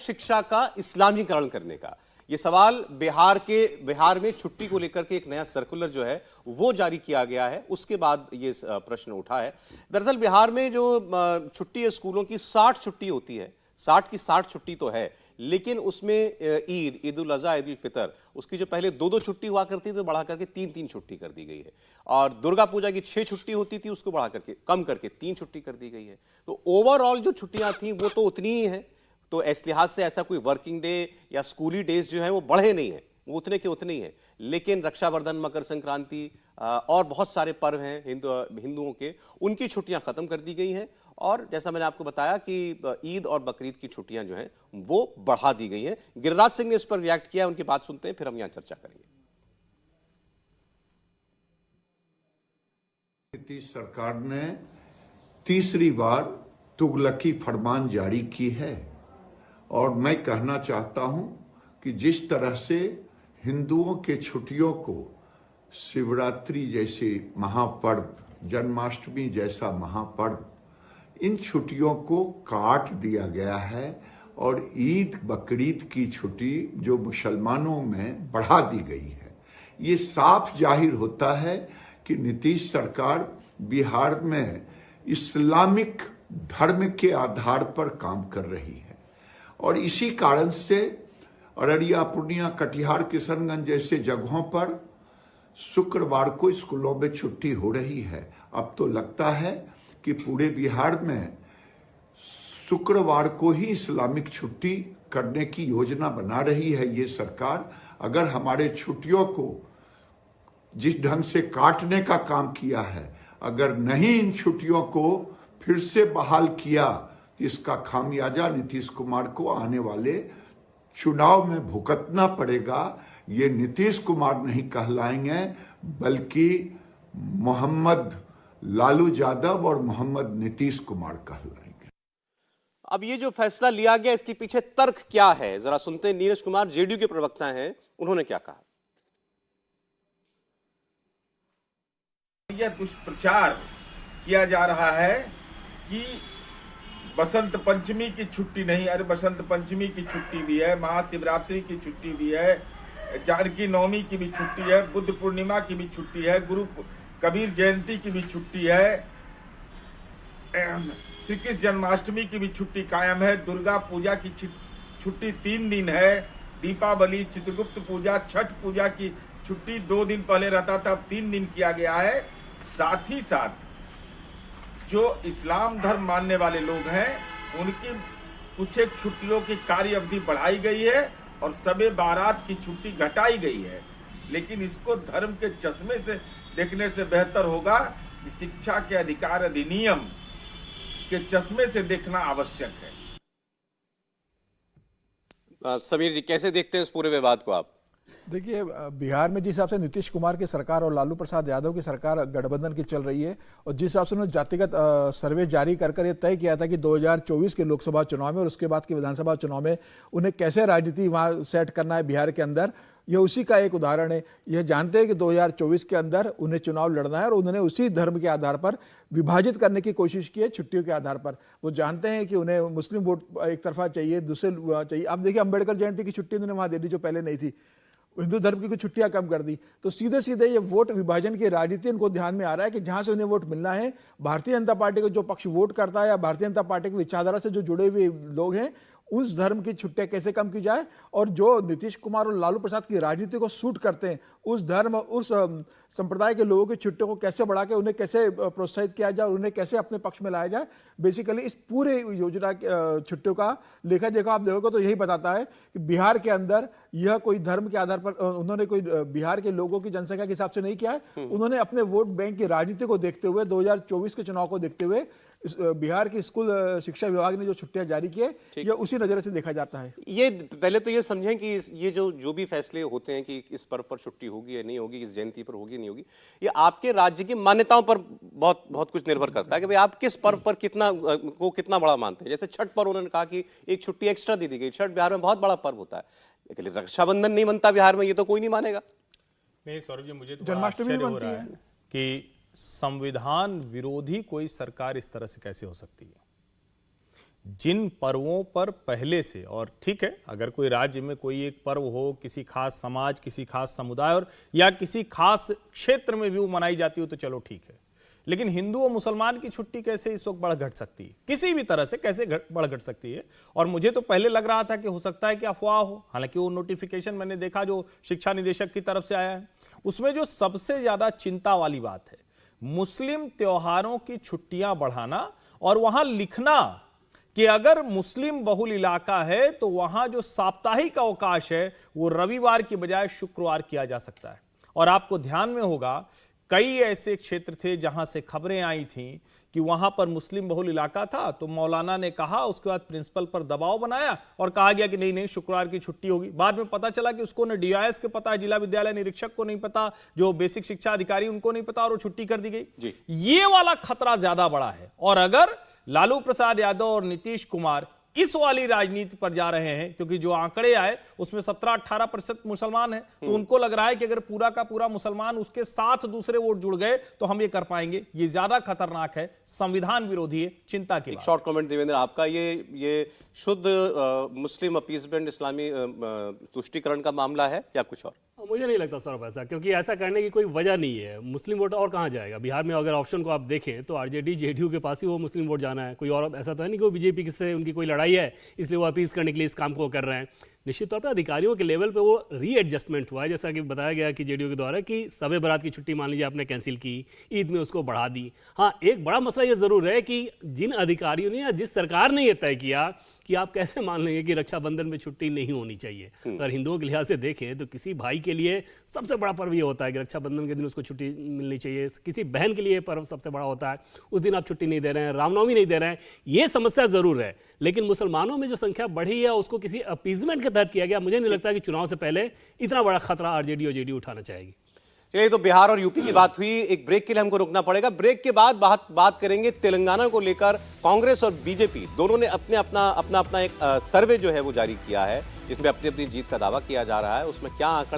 शिक्षा का इस्लामीकरण करने का ये सवाल बिहार में छुट्टी को लेकर के एक नया सर्कुलर जो है वो जारी किया गया है। उसके बाद ये प्रश्न उठा है। दरअसल बिहार में जो छुट्टी है स्कूलों की 60 छुट्टी होती है, 60 की 60 छुट्टी तो है, लेकिन उसमें ईद उल अजहा, ईद उल फितर, उसकी जो पहले 2-2 छुट्टी हुआ करती थी तो बढ़ा करके 3-3 छुट्टी कर दी गई है। और दुर्गा पूजा की 6 छुट्टी होती थी, उसको बढ़ा करके कम करके 3 छुट्टी कर दी गई है। तो ओवरऑल जो छुट्टियां थी वो तो उतनी ही है। तो इस लिहाज से ऐसा कोई वर्किंग डे या स्कूली डेज जो है वो बढ़े नहीं है, वो उतने के उतने ही है। लेकिन रक्षाबंधन, मकर संक्रांति और बहुत सारे पर्व हैं हिंदुओं के, उनकी छुट्टियां खत्म कर दी गई हैं। और जैसा मैंने आपको बताया कि ईद और बकरीद की छुट्टियां जो हैं वो बढ़ा दी गई हैं। गिरिराज सिंह ने इस पर रिएक्ट किया, उनकी बात सुनते हैं, फिर हम यहां चर्चा करेंगे। नीतीश सरकार ने तीसरी बार तुगलकी फरमान जारी की है और मैं कहना चाहता हूं कि जिस तरह से हिंदुओं के छुट्टियों को शिवरात्रि जैसे महापर्व, जन्माष्टमी जैसा महापर्व, इन छुट्टियों को काट दिया गया है और ईद बकरीद की छुट्टी जो मुसलमानों में बढ़ा दी गई है। ये साफ जाहिर होता है कि नीतीश सरकार बिहार में इस्लामिक धर्म के आधार पर काम कर रही है और इसी कारण से अररिया, पूर्णिया, कटिहार, किशनगंज जैसे जगहों पर शुक्रवार को स्कूलों में छुट्टी हो रही है। अब तो लगता है कि पूरे बिहार में शुक्रवार को ही इस्लामिक छुट्टी करने की योजना बना रही है ये सरकार। अगर हमारे छुट्टियों को जिस ढंग से काटने का काम किया है, अगर नहीं इन छुट्टियों को फिर से बहाल किया तो इसका खामियाजा नीतीश कुमार को आने वाले चुनाव में भुगतना पड़ेगा। ये नीतीश कुमार नहीं कहलाएंगे बल्कि मोहम्मद लालू यादव और मोहम्मद नीतीश कुमार कहलाएंगे। अब ये जो फैसला लिया गया, इसके पीछे तर्क क्या है, जरा सुनते हैं। नीरज कुमार जेडीयू के प्रवक्ता हैं, उन्होंने क्या कहा। यह दुष्प्रचार किया जा रहा है कि बसंत पंचमी की छुट्टी नहीं, अरे बसंत पंचमी की छुट्टी भी है, महाशिवरात्रि की छुट्टी भी है, जानकी नवमी की भी छुट्टी है, बुद्ध पूर्णिमा की भी छुट्टी है, गुरु कबीर जयंती की भी छुट्टी है, श्री कृष्ण जन्माष्टमी की भी छुट्टी कायम है, दुर्गा पूजा की छुट्टी 3 दिन है, दीपावली, चित्रगुप्त पूजा, छठ पूजा की छुट्टी 2 दिन पहले रहता था, अब 3 दिन किया गया है। साथ ही साथ जो इस्लाम धर्म मानने वाले लोग हैं उनकी कुछ एक छुट्टियों की कार्य अवधि बढ़ाई गई है और सबे बारात की छुट्टी घटाई गई है। लेकिन इसको धर्म के चश्मे से देखने से बेहतर होगा कि शिक्षा के अधिकार अधिनियम के चश्मे से देखना आवश्यक है। समीर जी, कैसे देखते हैं इस पूरे विवाद को आप? देखिए, बिहार में जिस हिसाब से नीतीश कुमार की सरकार और लालू प्रसाद यादव की सरकार गठबंधन की चल रही है और जिस हिसाब से उन्होंने जातिगत सर्वे जारी कर ये तय किया था कि 2024 के लोकसभा चुनाव में और उसके बाद के विधानसभा चुनाव में उन्हें कैसे राजनीति वहां सेट करना है बिहार के अंदर, यह उसी का एक उदाहरण है। यह जानते हैं कि 2024 के अंदर उन्हें चुनाव लड़ना है और उन्होंने उसी धर्म के आधार पर विभाजित करने की कोशिश की है छुट्टियों के आधार पर। वो जानते हैं कि उन्हें मुस्लिम वोट एक तरफा चाहिए, दूसरे चाहिए। अब देखिए, अम्बेडकर जयंती की छुट्टी उन्होंने वहां दे दी जो पहले नहीं थी, हिंदू धर्म की कुछ छुट्टियां कम कर दी। तो सीधे सीधे ये वोट विभाजन की राजनीति उनको ध्यान में आ रहा है कि जहां से उन्हें वोट मिलना है, भारतीय जनता पार्टी को जो पक्ष वोट करता है या भारतीय जनता पार्टी की विचारधारा से जो जुड़े हुए लोग हैं, उस धर्म की छुट्टियां कैसे कम की जाए और जो नीतीश कुमार और लालू प्रसाद की राजनीति को सूट करते हैं उस धर्म, उस संप्रदाय के लोगों की छुट्टियों को कैसे बढ़ा के उन्हें कैसे प्रोत्साहित किया जाए और उन्हें कैसे अपने पक्ष में लाया जाए। बेसिकली इस पूरे योजना छुट्टियों का लेखा जोखा आप देखोगे तो यही बताता है कि बिहार के अंदर यह कोई धर्म के आधार पर उन्होंने कोई बिहार के लोगों की जनसंख्या के हिसाब से नहीं किया है। उन्होंने अपने वोट बैंक की राजनीति को देखते हुए 2024 के चुनाव को देखते हुए बिहार की स्कूल शिक्षा विभाग ने जो छुट्टियां जारी की है यह उसी नजर से देखा जाता है। ये पहले तो ये समझें कि ये जो भी फैसले होते हैं कि इस पर्व पर छुट्टी होगी या नहीं होगी, इस जयंती पर होगी नहीं होगी, ये आपके राज्य की मान्यताओं पर बहुत बहुत कुछ निर्भर करता है कि भाई आप किस पर्व पर कितना बड़ा मानते हैं। जैसे छठ पर उन्होंने कहा कि एक छुट्टी एक्स्ट्रा दे दी गई। छठ बिहार में बहुत बड़ा पर्व होता है, लेकिन रक्षाबंधन नहीं बनता बिहार में, ये तो कोई नहीं मानेगा। नहीं सौरभ जी, मुझे तो जन्माष्टमी हो रहा है कि संविधान विरोधी कोई सरकार इस तरह से कैसे हो सकती है। जिन पर्वों पर पहले से, और ठीक है अगर कोई राज्य में कोई एक पर्व हो, किसी खास समाज, किसी खास समुदाय और या किसी खास क्षेत्र में भी वो मनाई जाती हो तो चलो ठीक है, लेकिन हिंदू और मुसलमान की छुट्टी कैसे इस वक्त बढ़ घट सकती है, किसी भी तरह से कैसे बढ़ घट सकती है। और मुझे तो पहले लग रहा था कि हो सकता है कि अफवाह हो, हालांकि वो नोटिफिकेशन मैंने देखा जो शिक्षा निदेशक की तरफ से आया है, उसमें जो सबसे ज्यादा चिंता वाली बात है मुस्लिम त्योहारों की छुट्टियां बढ़ाना और वहां लिखना कि अगर मुस्लिम बहुल इलाका है तो वहां जो साप्ताहिक अवकाश है वो रविवार की बजाय शुक्रवार किया जा सकता है। और आपको ध्यान में होगा कई ऐसे क्षेत्र थे जहां से खबरें आई थीं कि वहां पर मुस्लिम बहुल इलाका था, तो मौलाना ने कहा, उसके बाद प्रिंसिपल पर दबाव बनाया और कहा गया कि नहीं नहीं शुक्रवार की छुट्टी होगी। बाद में पता चला कि उसको न डीआईएस के पता है, जिला विद्यालय निरीक्षक को नहीं पता, जो बेसिक शिक्षा अधिकारी उनको नहीं पता और वो छुट्टी कर दी गई। ये वाला खतरा ज्यादा बड़ा है। और अगर लालू प्रसाद यादव और नीतीश कुमार इस वाली राजनीति पर जा रहे हैं, क्योंकि जो आंकड़े आए उसमें 17-18% मुसलमान हैं, तो उनको लग रहा है कि अगर पूरा का पूरा मुसलमान उसके साथ दूसरे वोट जुड़ गए तो हम ये कर पाएंगे, ये ज्यादा खतरनाक है, संविधान विरोधी है, चिंता की बात। शॉर्ट कमेंट देवेंद्र आपका, ये शुद्ध मुस्लिम अपीसमेंट, इस्लामी तुष्टीकरण का मामला है या कुछ और? मुझे नहीं लगता सर ऐसा, क्योंकि ऐसा करने की कोई वजह नहीं है। मुस्लिम वोट और कहाँ जाएगा? बिहार में अगर ऑप्शन को आप देखें तो आरजेडी जेडीयू के पास ही वो मुस्लिम वोट जाना है, कोई और ऐसा तो है नहीं कि वो बीजेपी से उनकी कोई लड़ाई है इसलिए वो अपीज करने के लिए इस काम को कर रहे हैं। निश्चित तौर पे अधिकारियों के लेवल पे वो रीएडजस्टमेंट हुआ है, जैसा कि बताया गया कि जेडीयू के द्वारा कि शब बारात की छुट्टी मान लीजिए आपने कैंसिल की, ईद में उसको बढ़ा दी। हाँ, एक बड़ा मसला ये जरूर है कि जिन अधिकारियों ने या जिस सरकार ने ये तय किया कि आप कैसे मान लेंगे कि रक्षाबंधन में छुट्टी नहीं होनी चाहिए। अगर हिंदुओं के लिहाज से देखें तो किसी भाई के लिए सबसे बड़ा पर्व ये होता है कि रक्षाबंधन के दिन उसको छुट्टी मिलनी चाहिए। किसी बहन के लिए पर्व सबसे बड़ा होता है, उस दिन आप छुट्टी नहीं दे रहे हैं, रामनवमी नहीं दे रहे हैं, ये समस्या जरूर है। लेकिन मुसलमानों में जो संख्या बढ़ी है उसको किसी अपीजमेंट के तहत किया गया। मुझे नहीं लगता कि चुनाव से पहले इतना बड़ा खतरा आरजेडी और जेडीयू उठाना चाहेगी। चलिए, तो बिहार और यूपी की बात हुई, एक ब्रेक के लिए हमको रुकना पड़ेगा। ब्रेक के बाद बात करेंगे तेलंगाना को लेकर। कांग्रेस और बीजेपी दोनों ने अपना एक सर्वे जो है वो जारी किया है, जिसमें अपनी अपनी जीत का दावा किया जा रहा है। उसमें क्या आंकड़े